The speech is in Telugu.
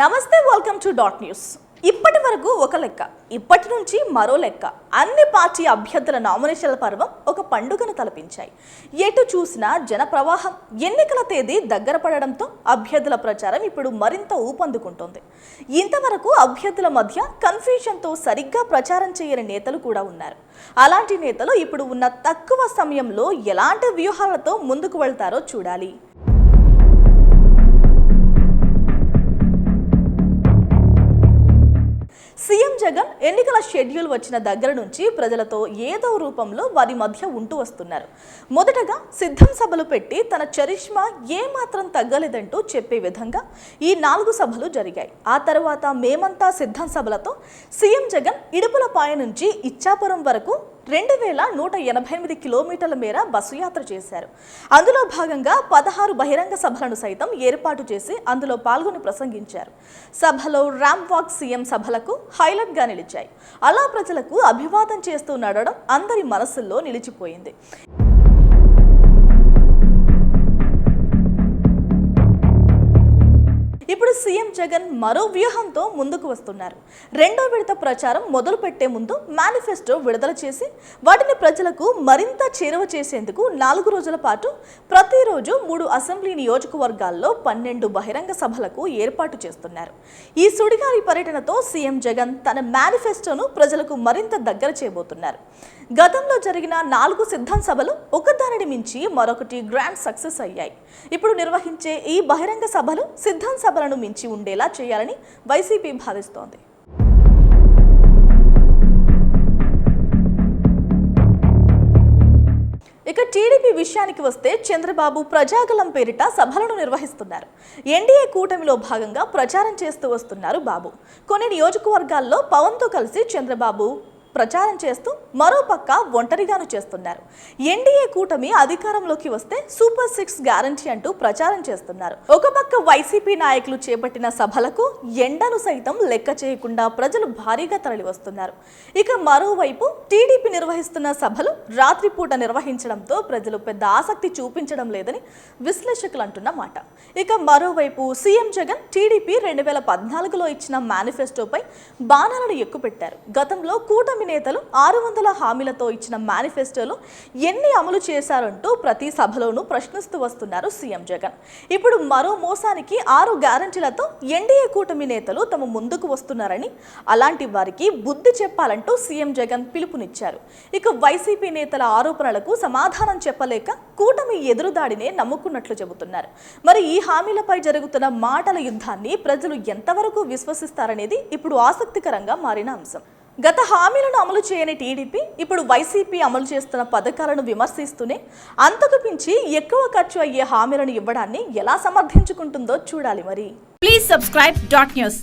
నమస్తే, వెల్కమ్ టు డాట్ న్యూస్. ఇప్పటి వరకు ఒక లెక్క, ఇప్పటి నుంచి మరో లెక్క. అన్ని పార్టీ అభ్యర్థుల నామినేషన్ల పర్వం ఒక పండుగను తలపించాయి. ఎటు చూసినా జన ప్రవాహం. ఎన్నికల తేదీ దగ్గర పడడంతో అభ్యర్థుల ప్రచారం ఇప్పుడు మరింత ఊపందుకుంటోంది. ఇంతవరకు అభ్యర్థుల మధ్య కన్ఫ్యూజన్తో సరిగ్గా ప్రచారం చేయని నేతలు కూడా ఉన్నారు. అలాంటి నేతలు ఇప్పుడు ఉన్న తక్కువ సమయంలో ఎలాంటి వ్యూహాలతో ముందుకు వెళ్తారో చూడాలి. సీఎం జగన్ ఎన్నికల షెడ్యూల్ వచ్చిన దగ్గర నుంచి ప్రజలతో ఏదో రూపంలో వారి మధ్య ఉంటూ వస్తున్నారు. మొదటగా సిద్ధం సభలు పెట్టి తన చరిష్మా ఏమాత్రం తగ్గలేదంటూ చెప్పే విధంగా ఈ 4 సభలు జరిగాయి. ఆ తర్వాత మేమంతా సిద్ధం సభలతో సీఎం జగన్ ఇడుపులపాయ నుంచి ఇచ్చాపురం వరకు 2188 కిలోమీటర్ల మేర బస్సు యాత్ర చేశారు. అందులో భాగంగా 16 బహిరంగ సభలను సైతం ఏర్పాటు చేసి అందులో పాల్గొని ప్రసంగించారు. సభలో ర్యాంప్ వాక్ సీఎం సభలకు హైలైట్ గా నిలిచాయి. అలా ప్రజలకు అభివాదం చేస్తూ నడవడం అందరి మనసుల్లో నిలిచిపోయింది. ఇప్పుడు సీఎం జగన్ మరో వ్యూహంతో ముందుకు వస్తున్నారు. రెండో విడత ప్రచారం మొదలు పెట్టే ముందు మేనిఫెస్టో విడుదల చేసి వాటిని ప్రజలకు మరింత చేరువ చేసేందుకు 4 రోజుల పాటు ప్రతిరోజు 3 అసెంబ్లీ నియోజకవర్గాల్లో 12 బహిరంగ సభలకు ఏర్పాటు చేస్తున్నారు. ఈ సుడిగాలి పర్యటనతో సీఎం జగన్ తన మేనిఫెస్టోను ప్రజలకు మరింత దగ్గర చేయబోతున్నారు. గతంలో జరిగిన 4 సిద్ధం సభలు ఒకదానిని మించి మరొకటి గ్రాండ్ సక్సెస్ అయ్యాయి. ఇప్పుడు నిర్వహించే ఈ బహిరంగ సభలు సిద్ధం సభలను మించి ఉండేలా చేయాలని వైసీపీ భావిస్తోంది. ఇక టీడీపీ విషయానికి వస్తే చంద్రబాబు ప్రజాగలం పేరిట సభలను నిర్వహిస్తున్నారు. ఎన్డీఏ కూటమిలో భాగంగా ప్రచారం చేస్తూ వస్తున్నారు బాబు. కొన్ని నియోజకవర్గాల్లో పవన్తో కలిసి చంద్రబాబు ప్రచారం చేస్తూ మరోపక్క ఒంటరిగాను చేస్తున్నారు. ఎన్డీఏ కూటమి అధికారంలోకి వస్తే సూపర్ 6 గ్యారంటీ అంటూ ప్రచారం చేస్తున్నారు. ఒక పక్క వైసీపీ నాయకులు చేపట్టిన సభలకు ఎండను సైతం లెక్క చేయకుండా ప్రజలు భారీగా తరలి వస్తున్నారు. ఇక మరోవైపు టీడీపీ నిర్వహిస్తున్న సభలు రాత్రిపూట నిర్వహించడంతో ప్రజలు పెద్ద ఆసక్తి చూపించడం లేదని విశ్లేషకులు అంటున్న మాట. ఇక మరోవైపు సీఎం జగన్ టీడీపీ 2014లో ఇచ్చిన మేనిఫెస్టోపై బాణాలను ఎక్కుపెట్టారు. గతంలో కూటమి నేతలు 600 హామీలతో ఇచ్చిన మేనిఫెస్టోలో ఎన్ని అమలు చేశారంటూ ప్రతి సభలోనూ ప్రశ్నిస్తూ వస్తున్నారు సీఎం జగన్. ఇప్పుడు మరో మోసానికి 6 గ్యారంటీలతో ఎన్డీఏ కూటమి నేతలు తమ ముందుకు వస్తున్నారని, అలాంటి వారికి బుద్ధి చెప్పాలంటూ సీఎం జగన్ పిలుపునిచ్చారు. ఇక వైసీపీ నేతల ఆరోపణలకు సమాధానం చెప్పలేక కూటమి ఎదురుదాడినే నమ్ముకున్నట్లు చెబుతున్నారు. మరి ఈ హామీలపై జరుగుతున్న మాటల యుద్ధాన్ని ప్రజలు ఎంతవరకు విశ్వసిస్తారనేది ఇప్పుడు ఆసక్తికరంగా మారిన అంశం. గత హామీలను అమలు చేయని టీడీపీ ఇప్పుడు వైసీపీ అమలు చేస్తున్న పథకాలను విమర్శిస్తూనే అంతకు మించి ఎక్కువ ఖర్చు అయ్యే హామీలను ఇవ్వడాన్ని ఎలా సమర్థించుకుంటుందో చూడాలి. మరి ప్లీజ్ సబ్స్క్రైబ్ డాట్ న్యూస్.